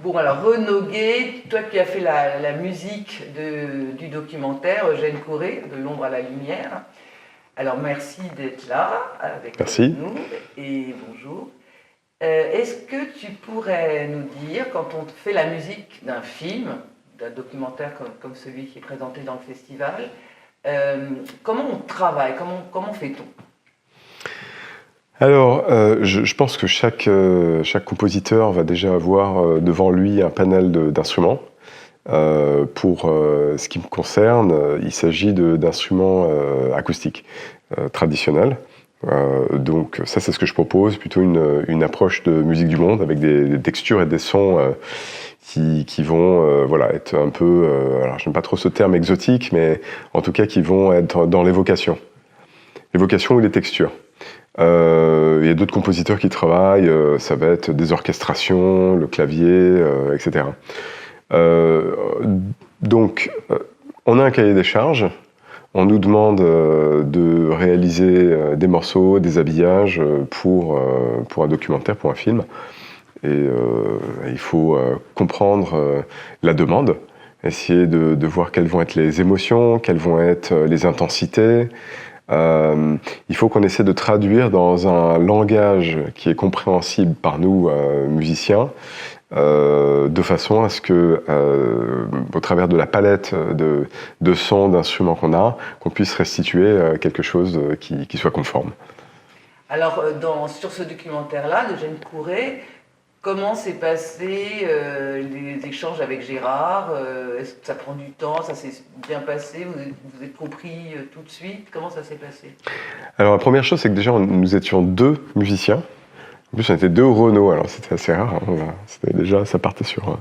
Bon, alors Renaud Gay, toi qui as fait la musique du documentaire Eugène Couré, De l'ombre à la lumière. Alors merci d'être là avec Merci. nous et bonjour. Est-ce que tu pourrais nous dire, quand on fait la musique d'un film, d'un documentaire comme celui qui est présenté dans le festival, comment on travaille, comment fait-on? Alors, je pense que chaque compositeur va déjà avoir devant lui un panel d'instruments. Pour ce qui me concerne, il s'agit d'instruments acoustiques traditionnels. Donc ça, c'est ce que je propose, plutôt une approche de musique du monde avec des textures et des sons qui vont voilà, être un peu, alors je n'aime pas trop ce terme exotique, mais en tout cas qui vont être dans l'évocation ou les textures. Il y a d'autres compositeurs qui travaillent, ça va être des orchestrations, le clavier, etc. Donc, on a un cahier des charges, on nous demande de réaliser des morceaux, des habillages pour un documentaire, pour un film. Et il faut comprendre la demande, essayer de voir quelles vont être les émotions, quelles vont être les intensités. Il faut qu'on essaie de traduire dans un langage qui est compréhensible par nous, musiciens, de façon à ce que, au travers de la palette de sons, d'instruments qu'on puisse restituer quelque chose qui soit conforme. Alors, sur ce documentaire-là, d'Eugène Couré, comment s'est passé les échanges avec Gérard? Est-ce que ça prend du temps? Ça s'est bien passé? Vous êtes compris tout de suite? Comment ça s'est passé? Alors la première chose, c'est que déjà nous étions deux musiciens. En plus, on était deux Renaud, alors c'était assez rare. Hein, c'était déjà, ça partait sur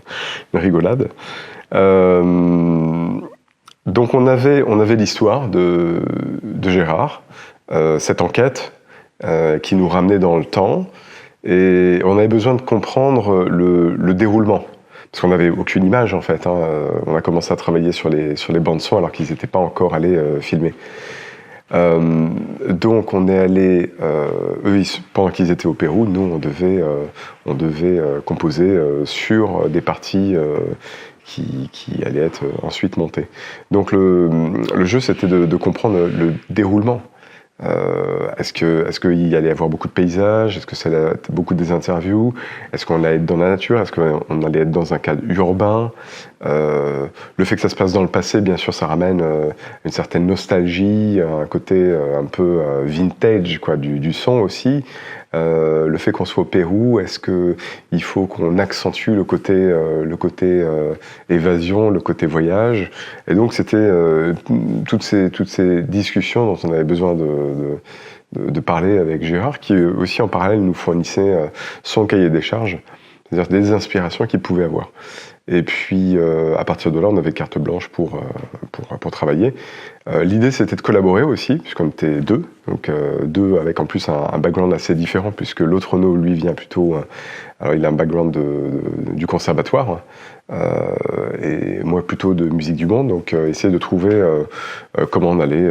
une rigolade. Donc on avait l'histoire de Gérard, cette enquête qui nous ramenait dans le temps. Et on avait besoin de comprendre le déroulement. Parce qu'on n'avait aucune image, en fait. Hein. On a commencé à travailler sur les bandes-son alors qu'ils n'étaient pas encore allés filmer. Donc on est allé, eux, pendant qu'ils étaient au Pérou, nous, on devait composer sur des parties qui allaient être ensuite montées. Donc le jeu, c'était de comprendre le déroulement. Est-ce qu'il y allait y avoir beaucoup de paysages? Est-ce que ça allait être beaucoup des interviews? Est-ce qu'on allait être dans la nature? Est-ce qu'on allait être dans un cadre urbain? Le fait que ça se passe dans le passé, bien sûr, ça ramène une certaine nostalgie, un côté un peu vintage quoi, du son aussi. Le fait qu'on soit au Pérou, est-ce qu'il faut qu'on accentue le côté évasion, le côté voyage? Et donc c'était toutes ces discussions dont on avait besoin de parler avec Gérard, qui aussi en parallèle nous fournissait son cahier des charges, c'est-à-dire des inspirations qu'il pouvait avoir. Et puis à partir de là, on avait carte blanche pour travailler. L'idée, c'était de collaborer aussi, puisqu'on était deux, donc deux avec en plus un background assez différent, puisque l'autre Renaud, lui, vient plutôt... alors il a un background du conservatoire, et moi plutôt de musique du monde, donc essayer de trouver comment on allait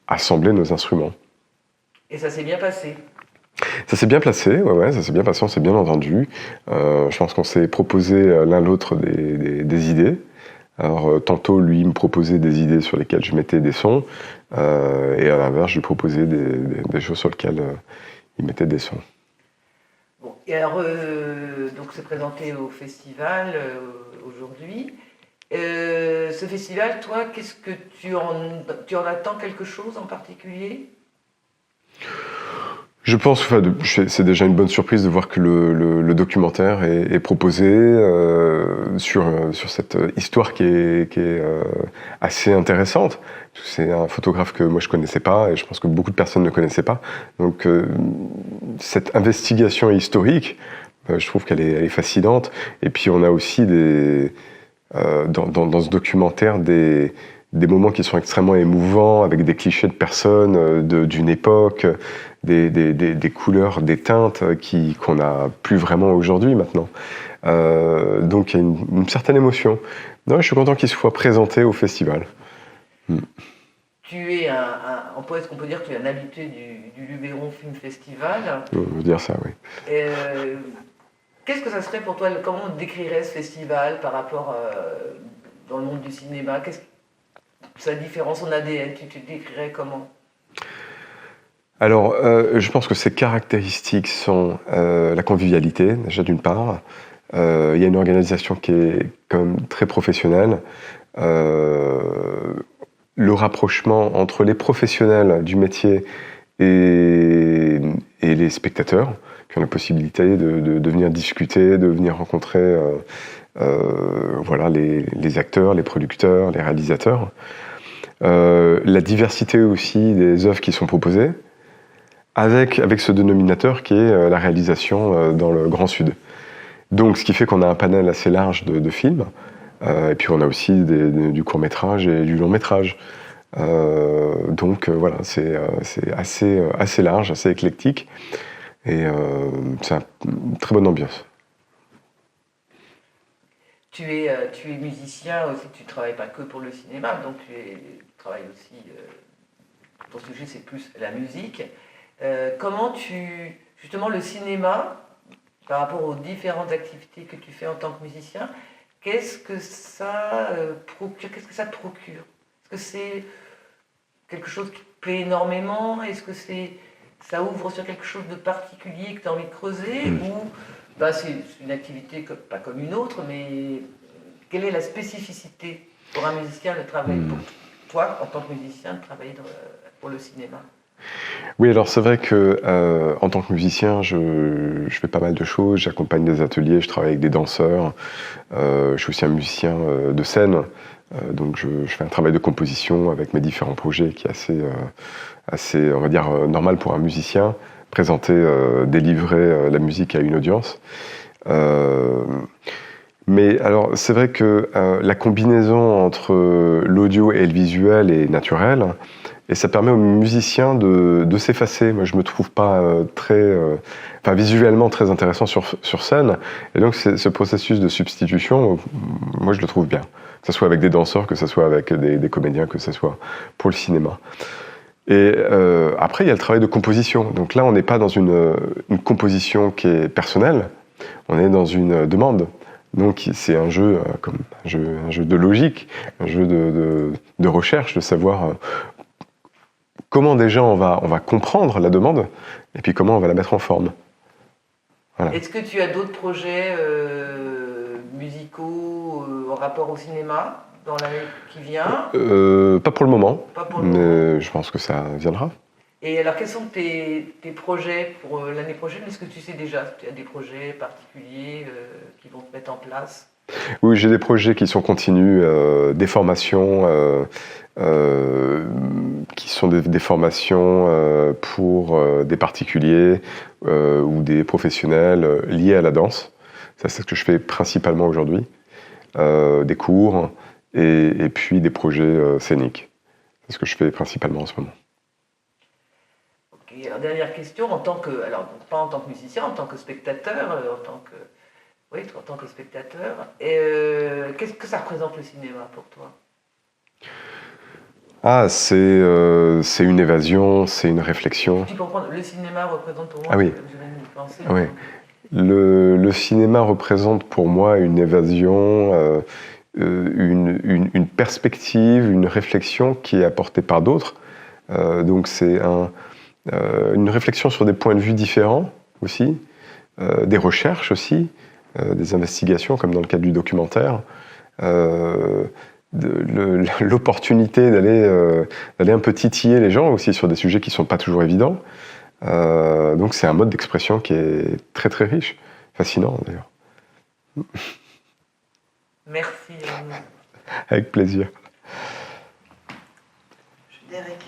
assembler nos instruments. Et ça s'est bien passé? Ça s'est bien placé, ouais, ça s'est bien passé, on s'est bien entendu. Je pense qu'on s'est proposé l'un l'autre des idées. Alors tantôt lui me proposait des idées sur lesquelles je mettais des sons, et à l'inverse je lui proposais des choses sur lesquelles il mettait des sons. Bon, et alors, donc c'est présenté au festival aujourd'hui. Ce festival, toi, qu'est-ce que tu en attends quelque chose en particulier? Je pense que c'est déjà une bonne surprise de voir que le documentaire est proposé sur cette histoire qui est assez intéressante. C'est un photographe que moi je connaissais pas et je pense que beaucoup de personnes ne connaissaient pas. Donc cette investigation historique, je trouve qu'elle est fascinante. Et puis on a aussi dans ce documentaire des moments qui sont extrêmement émouvants, avec des clichés de personnes d'une époque, des couleurs, des teintes qu'on n'a plus vraiment aujourd'hui maintenant. Donc il y a une certaine émotion. Non, je suis content qu'il soit présenté au festival. Tu es est-ce qu'on peut dire que tu es un habitué du Luberon Film Festival? On veut dire ça, oui. Qu'est-ce que ça serait pour toi, comment on décrirait ce festival par rapport dans le monde du cinéma? Qu'est-ce sa différence, son ADN, tu décrirais comment? Alors, je pense que ces caractéristiques sont la convivialité, déjà d'une part. Il y a une organisation qui est quand même très professionnelle. Le rapprochement entre les professionnels du métier et les spectateurs, qui ont la possibilité de venir discuter, de venir rencontrer voilà, les acteurs, les producteurs, les réalisateurs. La diversité aussi des œuvres qui sont proposées, avec ce dénominateur qui est la réalisation dans le Grand Sud. Donc, ce qui fait qu'on a un panel assez large de films, et puis on a aussi du court-métrage et du long-métrage. Donc voilà, c'est assez large, assez éclectique, et c'est une très bonne ambiance. Tu es musicien aussi, tu ne travailles pas que pour le cinéma, donc tu travailles aussi, ton sujet c'est plus la musique. Comment justement le cinéma, par rapport aux différentes activités que tu fais en tant que musicien, qu'est-ce que ça te procure? Est-ce que c'est quelque chose qui te plaît énormément? Est-ce que ça ouvre sur quelque chose de particulier que tu as envie de creuser? Ou c'est une activité pas comme une autre, mais quelle est la spécificité pour un musicien de travailler, pour toi en tant que musicien, de travailler pour le cinéma? Oui, alors c'est vrai que en tant que musicien, je fais pas mal de choses. J'accompagne des ateliers, je travaille avec des danseurs. Je suis aussi un musicien de scène, donc je fais un travail de composition avec mes différents projets qui est assez on va dire, normal pour un musicien. Présenter, délivrer la musique à une audience. Mais alors, c'est vrai que la combinaison entre l'audio et le visuel est naturelle. Et ça permet aux musiciens de s'effacer. Moi, je me trouve pas visuellement très intéressant sur scène. Et donc, ce processus de substitution, moi, je le trouve bien. Que ce soit avec des danseurs, que ce soit avec des comédiens, que ce soit pour le cinéma. Et après, il y a le travail de composition. Donc là, on n'est pas dans une composition qui est personnelle. On est dans une demande. Donc, c'est un jeu, comme un jeu de logique, un jeu de recherche, de savoir comment déjà on va comprendre la demande et puis comment on va la mettre en forme. Voilà. Est-ce que tu as d'autres projets musicaux en rapport au cinéma dans l'année qui vient? Pas pour le moment, mais moment. Je pense que ça viendra. Et alors, quels sont tes projets pour l'année prochaine? Est-ce que tu sais déjà, tu as des projets particuliers qui vont te mettre en place? Oui, j'ai des projets qui sont continus, des formations qui sont des formations pour des particuliers ou des professionnels liés à la danse. Ça, c'est ce que je fais principalement aujourd'hui. Des cours et puis des projets scéniques. C'est ce que je fais principalement en ce moment. Ok, alors dernière question, alors pas en tant que musicien, en tant que spectateur, en tant que spectateur, qu'est-ce que ça représente le cinéma pour toi? C'est une évasion, c'est une réflexion. Tu comprends, le cinéma représente pour moi, Ah oui. je viens d'y penser. Oui. Le cinéma représente pour moi une évasion, une perspective, une réflexion qui est apportée par d'autres. Donc c'est une réflexion sur des points de vue différents aussi, des recherches aussi, des investigations comme dans le cadre du documentaire. L'opportunité d'aller un peu titiller les gens aussi sur des sujets qui ne sont pas toujours évidents. Donc c'est un mode d'expression qui est très très riche, fascinant d'ailleurs. Merci. Avec plaisir. Derek.